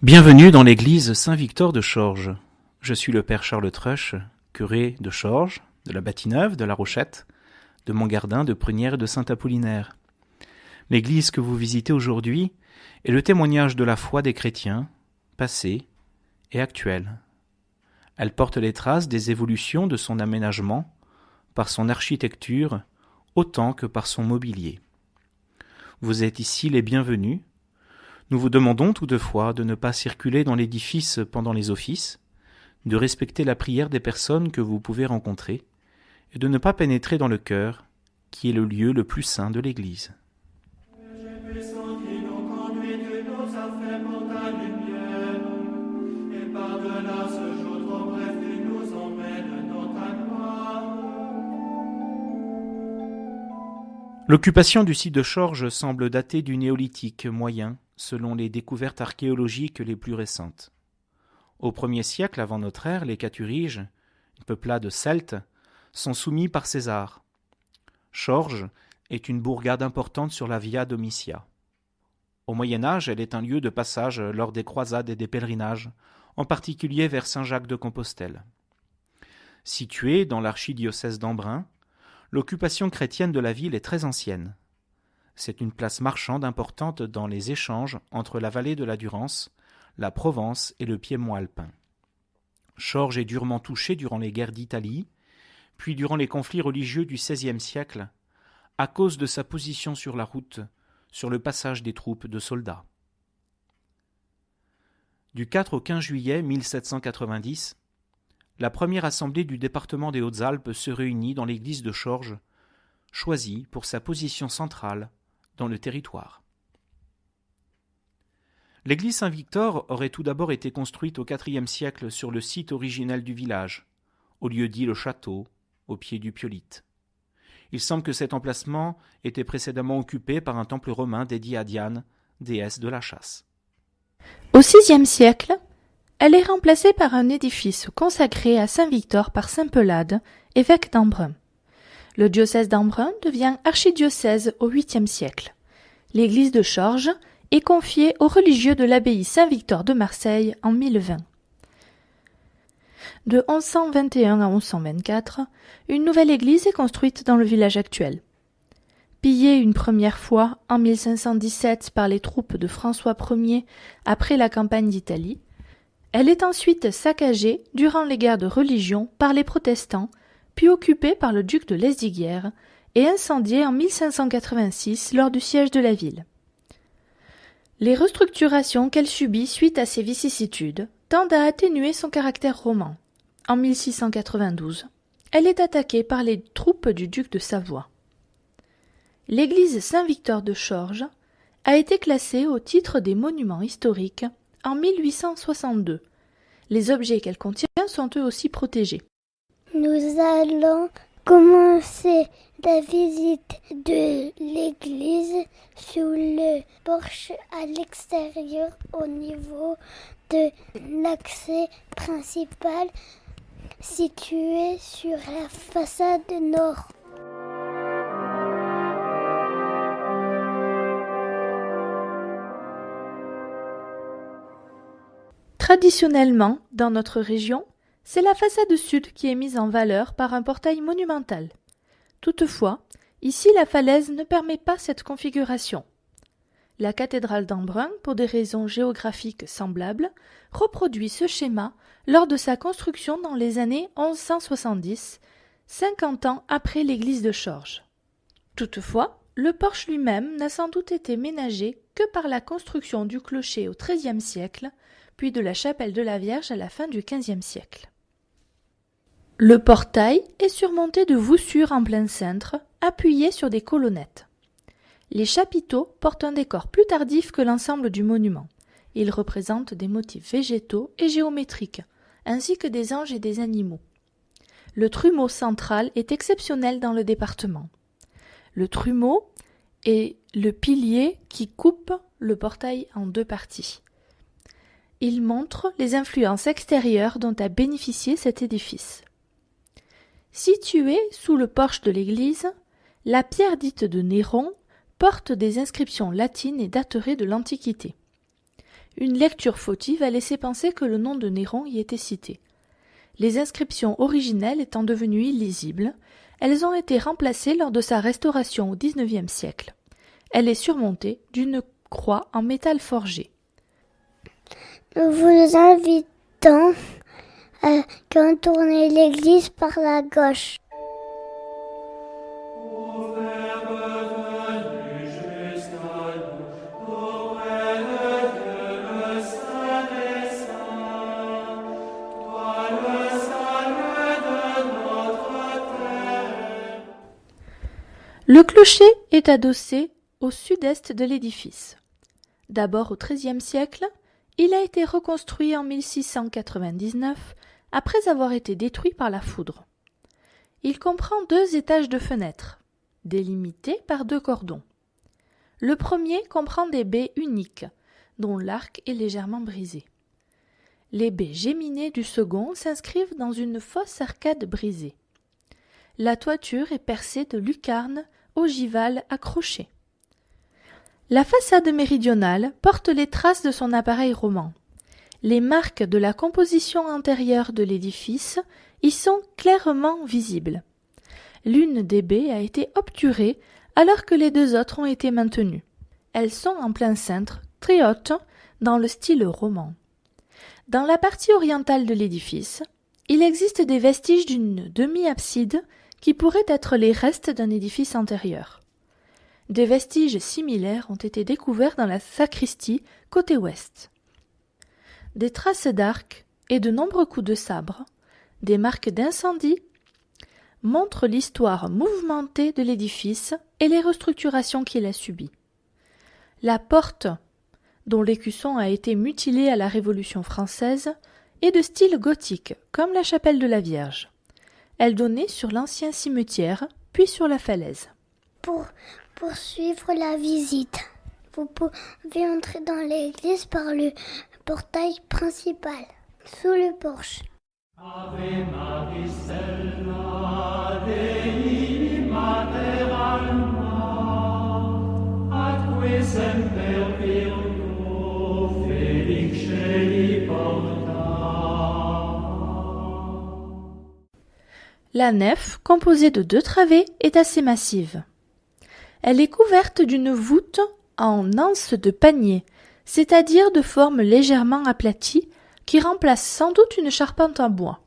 Bienvenue dans l'église Saint-Victor de Chorges. Je suis le père Charles Truche, curé de Chorges, de la Bâtie-Neuve, de la Rochette, de Montgardin, de Prunières et de Saint-Apollinaire. L'église que vous visitez aujourd'hui est le témoignage de la foi des chrétiens, passés et actuels. Elle porte les traces des évolutions de son aménagement, par son architecture, autant que par son mobilier. Vous êtes ici les bienvenus. Nous vous demandons toutefois de ne pas circuler dans l'édifice pendant les offices, de respecter la prière des personnes que vous pouvez rencontrer et de ne pas pénétrer dans le chœur, qui est le lieu le plus saint de l'Église. L'occupation du site de Chorges semble dater du néolithique moyen, selon les découvertes archéologiques les plus récentes. Au 1er siècle avant notre ère, les Cathuriges, une peuplade celte, sont soumis par César. Chorges est une bourgade importante sur la Via Domitia. Au Moyen Âge, elle est un lieu de passage lors des croisades et des pèlerinages, en particulier vers Saint-Jacques-de-Compostelle. Située dans l'archidiocèse d'Embrun, l'occupation chrétienne de la ville est très ancienne. C'est une place marchande importante dans les échanges entre la vallée de la Durance, la Provence et le Piémont alpin. Chorges est durement touchée durant les guerres d'Italie, puis durant les conflits religieux du XVIe siècle, à cause de sa position sur la route, sur le passage des troupes de soldats. Du 4 au 15 juillet 1790, la première assemblée du département des Hautes-Alpes se réunit dans l'église de Chorges, choisie pour sa position centrale dans le territoire. L'église Saint-Victor aurait tout d'abord été construite au IVe siècle sur le site originel du village, au lieu dit le château, au pied du Piolite. Il semble que cet emplacement était précédemment occupé par un temple romain dédié à Diane, déesse de la chasse. Au VIe siècle, elle est remplacée par un édifice consacré à Saint-Victor par saint Pelade, évêque d'Embrun. Le diocèse d'Embrun devient archidiocèse au 8e siècle. L'église de Chorges est confiée aux religieux de l'abbaye Saint-Victor de Marseille en 1020. De 1121 à 1124, une nouvelle église est construite dans le village actuel. Pillée une première fois en 1517 par les troupes de François Ier après la campagne d'Italie, elle est ensuite saccagée durant les guerres de religion par les protestants, puis occupée par le duc de Lesdiguières et incendiée en 1586 lors du siège de la ville. Les restructurations qu'elle subit suite à ces vicissitudes tendent à atténuer son caractère roman. En 1692, elle est attaquée par les troupes du duc de Savoie. L'église Saint-Victor de Chorges a été classée au titre des monuments historiques en 1862. Les objets qu'elle contient sont eux aussi protégés. Nous allons commencer la visite de l'église sous le porche à l'extérieur au niveau de l'accès principal situé sur la façade nord. Traditionnellement, dans notre région, c'est la façade sud qui est mise en valeur par un portail monumental. Toutefois, ici la falaise ne permet pas cette configuration. La cathédrale d'Embrun, pour des raisons géographiques semblables, reproduit ce schéma lors de sa construction dans les années 1170, 50 ans après l'église de Chorges. Toutefois, le porche lui-même n'a sans doute été ménagé que par la construction du clocher au XIIIe siècle, puis de la chapelle de la Vierge à la fin du XVe siècle. Le portail est surmonté de voussures en plein cintre, appuyées sur des colonnettes. Les chapiteaux portent un décor plus tardif que l'ensemble du monument. Ils représentent des motifs végétaux et géométriques, ainsi que des anges et des animaux. Le trumeau central est exceptionnel dans le département. Le trumeau est le pilier qui coupe le portail en deux parties. Il montre les influences extérieures dont a bénéficié cet édifice. Située sous le porche de l'église, la pierre dite de Néron porte des inscriptions latines et daterait de l'Antiquité. Une lecture fautive a laissé penser que le nom de Néron y était cité. Les inscriptions originelles étant devenues illisibles, elles ont été remplacées lors de sa restauration au XIXe siècle. Elle est surmontée d'une croix en métal forgé. Nous vous invitons à contourner l'église par la gauche. Le clocher est adossé au sud-est de l'édifice. D'abord au XIIIe siècle, il a été reconstruit en 1699 après avoir été détruit par la foudre. Il comprend 2 étages de fenêtres, délimités par 2 cordons. Le premier comprend des baies uniques, dont l'arc est légèrement brisé. Les baies géminées du second s'inscrivent dans une fausse arcade brisée. La toiture est percée de lucarnes ogivales accrochées. La façade méridionale porte les traces de son appareil roman. Les marques de la composition antérieure de l'édifice y sont clairement visibles. L'une des baies a été obturée alors que les 2 autres ont été maintenues. Elles sont en plein cintre, très hautes, dans le style roman. Dans la partie orientale de l'édifice, il existe des vestiges d'une demi-abside qui pourraient être les restes d'un édifice antérieur. Des vestiges similaires ont été découverts dans la sacristie côté ouest. Des traces d'arc et de nombreux coups de sabre, des marques d'incendie, montrent l'histoire mouvementée de l'édifice et les restructurations qu'il a subies. La porte, dont l'écusson a été mutilé à la Révolution française, est de style gothique, comme la chapelle de la Vierge. Elle donnait sur l'ancien cimetière, puis sur la falaise. Pour poursuivre la visite, vous pouvez entrer dans l'église par le portail principal, sous le porche. Ave Maricella, Dei Mater Alma, atque semper Virgo, felix celi porta. La nef, composée de 2 travées, est assez massive. Elle est couverte d'une voûte en anse de panier, c'est-à-dire de forme légèrement aplatie, qui remplace sans doute une charpente en bois.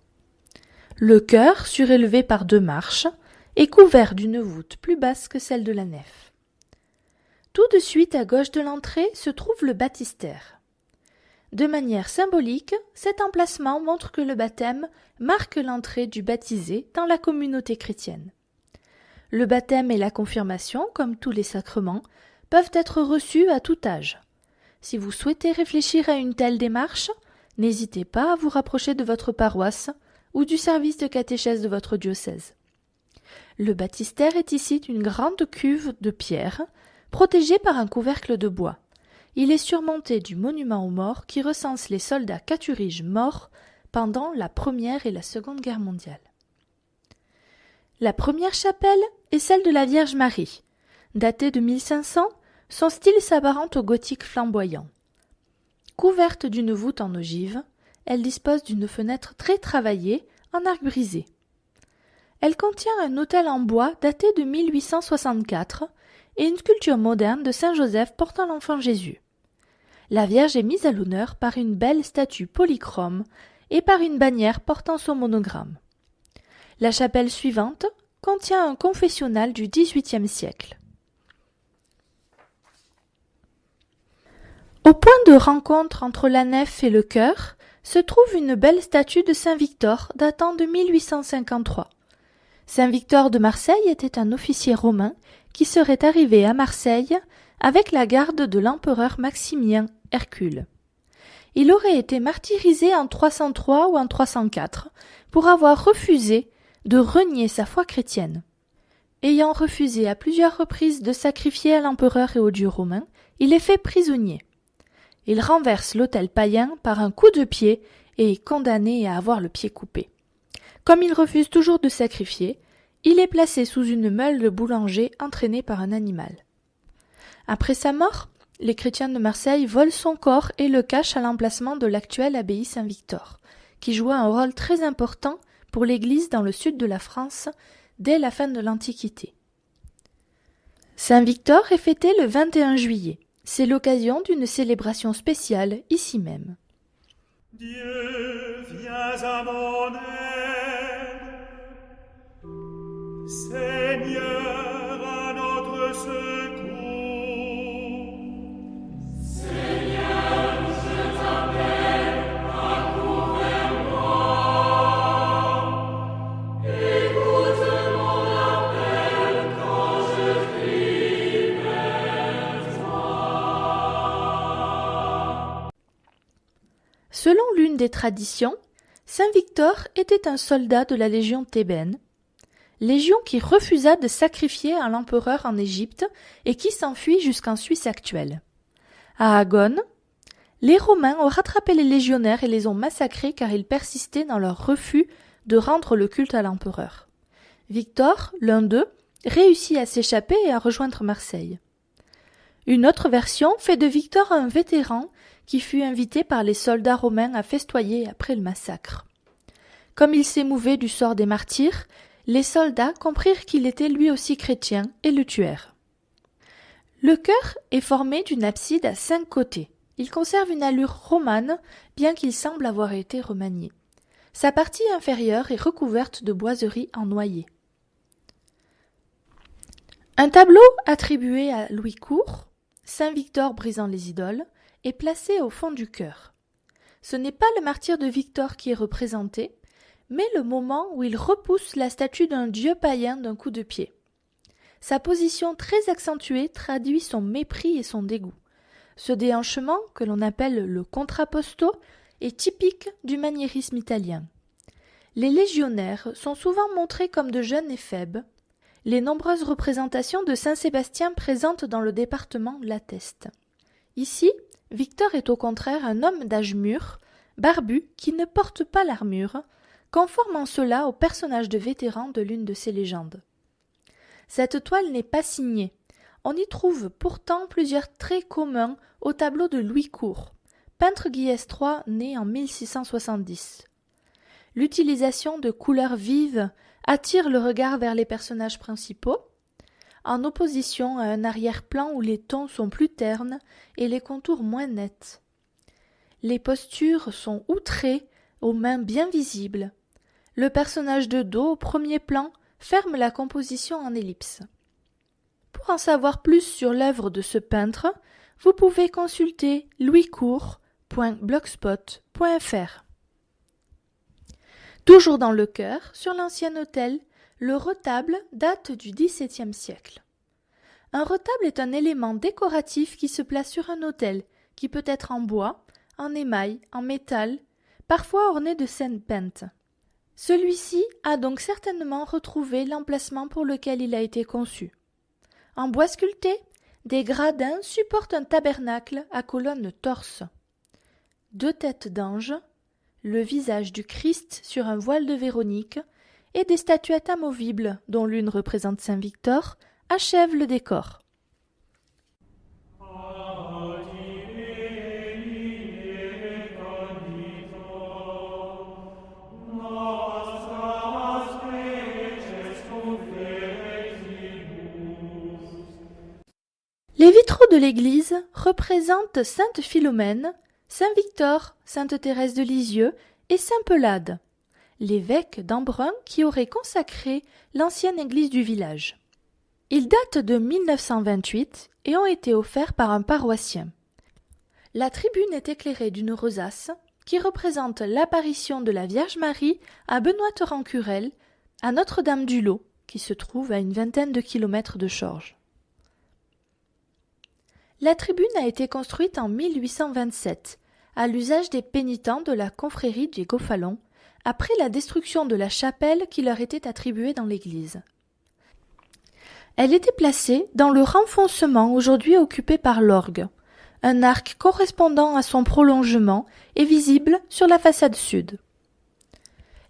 Le chœur, surélevé par 2 marches, est couvert d'une voûte plus basse que celle de la nef. Tout de suite à gauche de l'entrée se trouve le baptistère. De manière symbolique, cet emplacement montre que le baptême marque l'entrée du baptisé dans la communauté chrétienne. Le baptême et la confirmation, comme tous les sacrements, peuvent être reçus à tout âge. Si vous souhaitez réfléchir à une telle démarche, n'hésitez pas à vous rapprocher de votre paroisse ou du service de catéchèse de votre diocèse. Le baptistère est ici une grande cuve de pierre, protégée par un couvercle de bois. Il est surmonté du monument aux morts qui recense les soldats cathuriges morts pendant la Première et la Seconde Guerre mondiale. La première chapelle est celle de la Vierge Marie. Datée de 1500, son style s'apparente au gothique flamboyant. Couverte d'une voûte en ogive, elle dispose d'une fenêtre très travaillée en arc brisé. Elle contient un autel en bois daté de 1864 et une sculpture moderne de Saint Joseph portant l'enfant Jésus. La Vierge est mise à l'honneur par une belle statue polychrome et par une bannière portant son monogramme. La chapelle suivante contient un confessionnal du XVIIIe siècle. Au point de rencontre entre la nef et le chœur se trouve une belle statue de Saint Victor datant de 1853. Saint Victor de Marseille était un officier romain qui serait arrivé à Marseille avec la garde de l'empereur Maximien Hercule. Il aurait été martyrisé en 303 ou en 304 pour avoir refusé de renier sa foi chrétienne. Ayant refusé à plusieurs reprises de sacrifier à l'empereur et aux dieux romains, il est fait prisonnier. Il renverse l'autel païen par un coup de pied et est condamné à avoir le pied coupé. Comme il refuse toujours de sacrifier, il est placé sous une meule de boulanger entraînée par un animal. Après sa mort, les chrétiens de Marseille volent son corps et le cachent à l'emplacement de l'actuelle abbaye Saint-Victor, qui jouait un rôle très important pour l'Église dans le sud de la France dès la fin de l'Antiquité. Saint-Victor est fêté le 21 juillet. C'est l'occasion d'une célébration spéciale ici même. Dieu, viens à mon aide. Seigneur, à notre secours. Seigneur, je t'appelle, accours vers moi. Écoute mon appel quand je crie vers toi. Selon l'une des traditions, Saint Victor était un soldat de la Légion thébaine, légion qui refusa de sacrifier à l'empereur en Égypte et qui s'enfuit jusqu'en Suisse actuelle. À Agone, les Romains ont rattrapé les légionnaires et les ont massacrés car ils persistaient dans leur refus de rendre le culte à l'empereur. Victor, l'un d'eux, réussit à s'échapper et à rejoindre Marseille. Une autre version fait de Victor un vétéran qui fut invité par les soldats romains à festoyer après le massacre. Comme il s'émouvait du sort des martyrs, les soldats comprirent qu'il était lui aussi chrétien et le tuèrent. Le chœur est formé d'une abside à 5 côtés. Il conserve une allure romane, bien qu'il semble avoir été remanié. Sa partie inférieure est recouverte de boiseries en noyer. Un tableau attribué à Louis Court, Saint Victor brisant les idoles, est placé au fond du chœur. Ce n'est pas le martyre de Victor qui est représenté, mais le moment où il repousse la statue d'un dieu païen d'un coup de pied. Sa position très accentuée traduit son mépris et son dégoût. Ce déhanchement, que l'on appelle le contrapposto, est typique du maniérisme italien. Les légionnaires sont souvent montrés comme de jeunes éphèbes. Les nombreuses représentations de Saint Sébastien présentes dans le département l'attestent. Ici, Victor est au contraire un homme d'âge mûr, barbu, qui ne porte pas l'armure, conforme en cela au personnage de vétéran de l'une de ces légendes. Cette toile n'est pas signée. On y trouve pourtant plusieurs traits communs au tableau de Louis Court, peintre Guillès III né en 1670. L'utilisation de couleurs vives attire le regard vers les personnages principaux, en opposition à un arrière-plan où les tons sont plus ternes et les contours moins nets. Les postures sont outrées, aux mains bien visibles. Le personnage de dos au premier plan ferme la composition en ellipse. Pour en savoir plus sur l'œuvre de ce peintre, vous pouvez consulter louiscourt.blogspot.fr. Toujours dans le chœur, sur l'ancien autel, le retable date du XVIIe siècle. Un retable est un élément décoratif qui se place sur un autel, qui peut être en bois, en émail, en métal, parfois orné de scènes peintes. Celui-ci a donc certainement retrouvé l'emplacement pour lequel il a été conçu. En bois sculpté, des gradins supportent un tabernacle à colonnes torses. 2 têtes d'anges, le visage du Christ sur un voile de Véronique et des statuettes amovibles, dont l'une représente Saint Victor, achèvent le décor. Les vitraux de l'église représentent Sainte Philomène, Saint Victor, Sainte Thérèse de Lisieux et Saint Pelade, l'évêque d'Embrun qui aurait consacré l'ancienne église du village. Ils datent de 1928 et ont été offerts par un paroissien. La tribune est éclairée d'une rosace qui représente l'apparition de la Vierge Marie à Benoît-Rancurel, à Notre-Dame-du-Lot, qui se trouve à une 20aine de kilomètres de Chorges. La tribune a été construite en 1827, à l'usage des pénitents de la confrérie des Gofalons, après la destruction de la chapelle qui leur était attribuée dans l'église. Elle était placée dans le renfoncement aujourd'hui occupé par l'orgue. Un arc correspondant à son prolongement est visible sur la façade sud.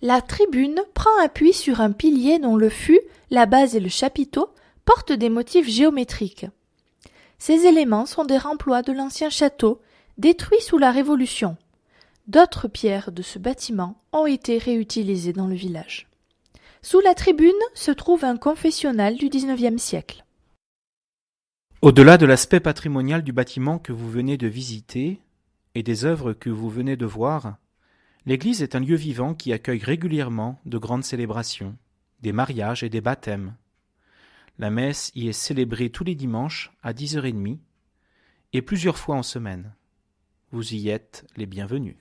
La tribune prend appui sur un pilier dont le fût, la base et le chapiteau portent des motifs géométriques. Ces éléments sont des remplois de l'ancien château, détruit sous la Révolution. D'autres pierres de ce bâtiment ont été réutilisées dans le village. Sous la tribune se trouve un confessionnal du XIXe siècle. Au-delà de l'aspect patrimonial du bâtiment que vous venez de visiter et des œuvres que vous venez de voir, l'église est un lieu vivant qui accueille régulièrement de grandes célébrations, des mariages et des baptêmes. La messe y est célébrée tous les dimanches à 10h30 et plusieurs fois en semaine. Vous y êtes les bienvenus.